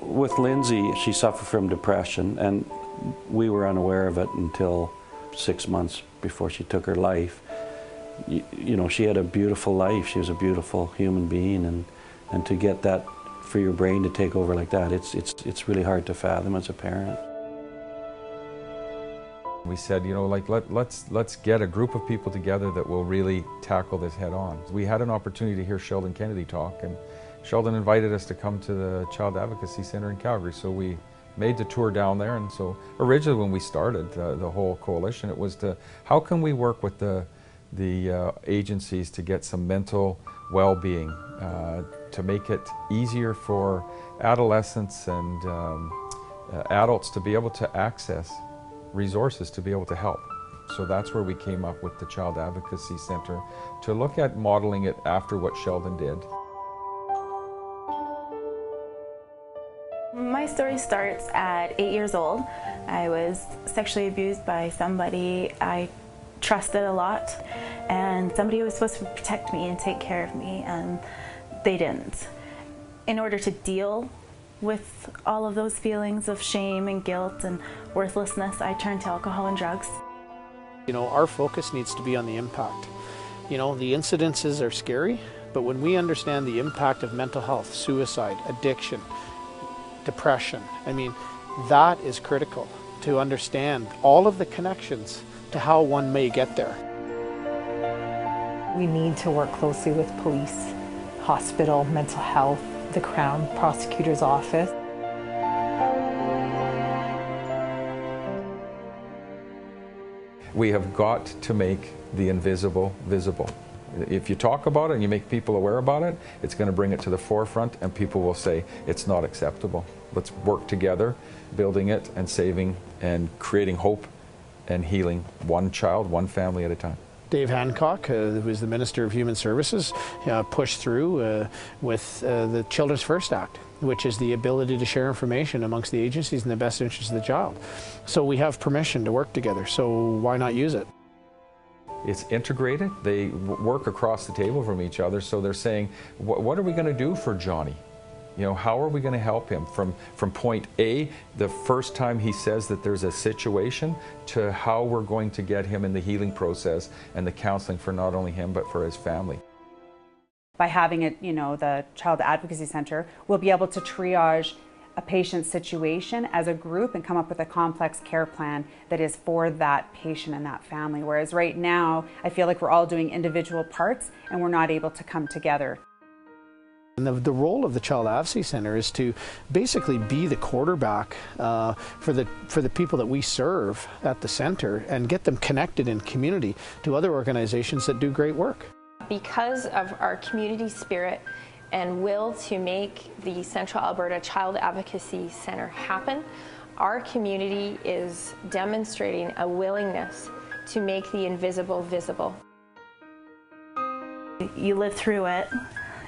With Lindsay, she suffered from depression, and we were unaware of it until 6 months before she took her life. You know, she had a beautiful life. She was a beautiful human being, and to get that for your brain to take over like that, it's really hard to fathom as a parent. We said, you know, like let's get a group of people together that will really tackle this head on. We had an opportunity to hear Sheldon Kennedy talk, and Sheldon invited us to come to the Child Advocacy Center in Calgary, so we made the tour down there. And so originally when we started the whole coalition, it was to how can we work with the agencies to get some mental well-being, to make it easier for adolescents and adults to be able to access resources to be able to help. So that's where we came up with the Child Advocacy Center, to look at modeling it after what Sheldon did. My story starts at 8 years old. I was sexually abused by somebody I trusted a lot, and somebody was supposed to protect me and take care of me, and they didn't. In order to deal with all of those feelings of shame and guilt and worthlessness, I turned to alcohol and drugs. You know, our focus needs to be on the impact. You know, the incidences are scary, but when we understand the impact of mental health, suicide, addiction, depression, I mean, that is critical to understand all of the connections to how one may get there. We need to work closely with police, hospital, mental health, the Crown Prosecutor's Office. We have got to make the invisible visible. If you talk about it and you make people aware about it, it's going to bring it to the forefront, and people will say it's not acceptable. Let's work together, building it and saving and creating hope and healing one child, one family at a time. Dave Hancock, who was the Minister of Human Services, pushed through with the Children's First Act, which is the ability to share information amongst the agencies in the best interest of the child. So we have permission to work together, so why not use it? It's integrated. They work across the table from each other, so they're saying, what are we going to do for Johnny? You know, how are we going to help him from point A, the first time he says that there's a situation, to how we're going to get him in the healing process and the counseling for not only him but for his family. By having it, you know, the Child Advocacy Center, we'll be able to triage a patient's situation as a group and come up with a complex care plan that is for that patient and that family. Whereas right now, I feel like we're all doing individual parts and we're not able to come together. And the role of the Child Advocacy Center is to basically be the quarterback for the people that we serve at the center, and get them connected in community to other organizations that do great work. Because of our community spirit and will to make the Central Alberta Child Advocacy Center happen, our community is demonstrating a willingness to make the invisible visible. You live through it.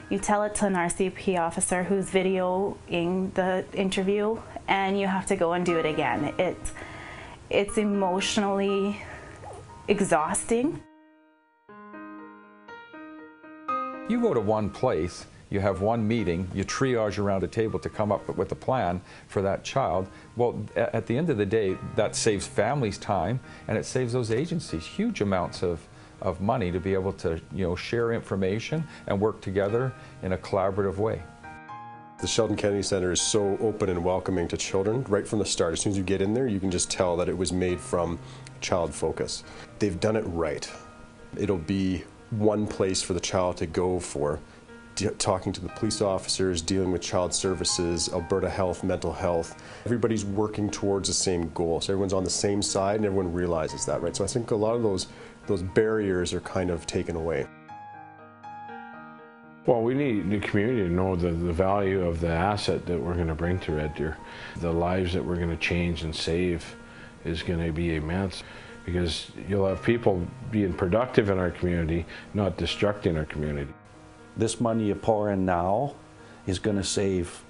You tell it to an RCP officer who's videoing the interview, and you have to go and do it again. It's emotionally exhausting. You go to one place, you have one meeting, you triage around a table to come up with a plan for that child. Well, at the end of the day, that saves families time, and it saves those agencies huge amounts of money to be able to, you know, share information and work together in a collaborative way. The Sheldon Kennedy Center is so open and welcoming to children right from the start. As soon as you get in there, you can just tell that it was made from child focus. They've done it right. It'll be one place for the child to go for talking to the police officers, dealing with child services, Alberta Health, mental health. Everybody's working towards the same goal. So everyone's on the same side and everyone realizes that, right? So I think a lot of those barriers are kind of taken away. Well, we need the community to know the value of the asset that we're going to bring to Red Deer. The lives that we're going to change and save is going to be immense, because you'll have people being productive in our community, not destructing our community. This money you pour in now is going to save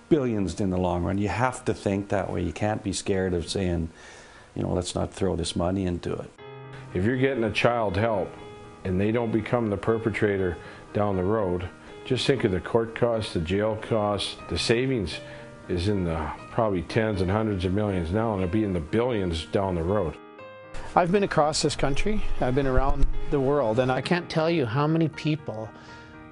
billions in the long run. You have to think that way. You can't be scared of saying, you know, let's not throw this money into it. If you're getting a child help and they don't become the perpetrator down the road, Just think of the court costs, the jail costs, the savings is in the probably tens and hundreds of millions now, and it'll be in the billions down the road. I've been across this country, I've been around the world, and I can't tell you how many people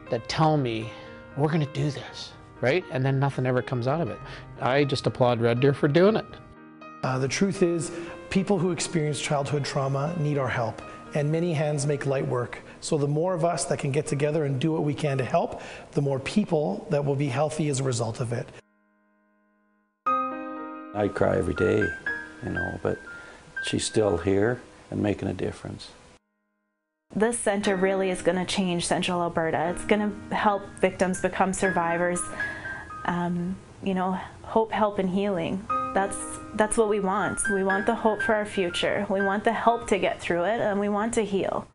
that tell me, we're going to do this, right? And then nothing ever comes out of it. I just applaud Red Deer for doing it. The truth is, people who experience childhood trauma need our help, and many hands make light work. So the more of us that can get together and do what we can to help, the more people that will be healthy as a result of it. I cry every day, you know, but she's still here and making a difference. This center really is going to change Central Alberta. It's going to help victims become survivors. You know, hope, help, and healing. That's what we want. We want the hope for our future. We want the help to get through it, and we want to heal.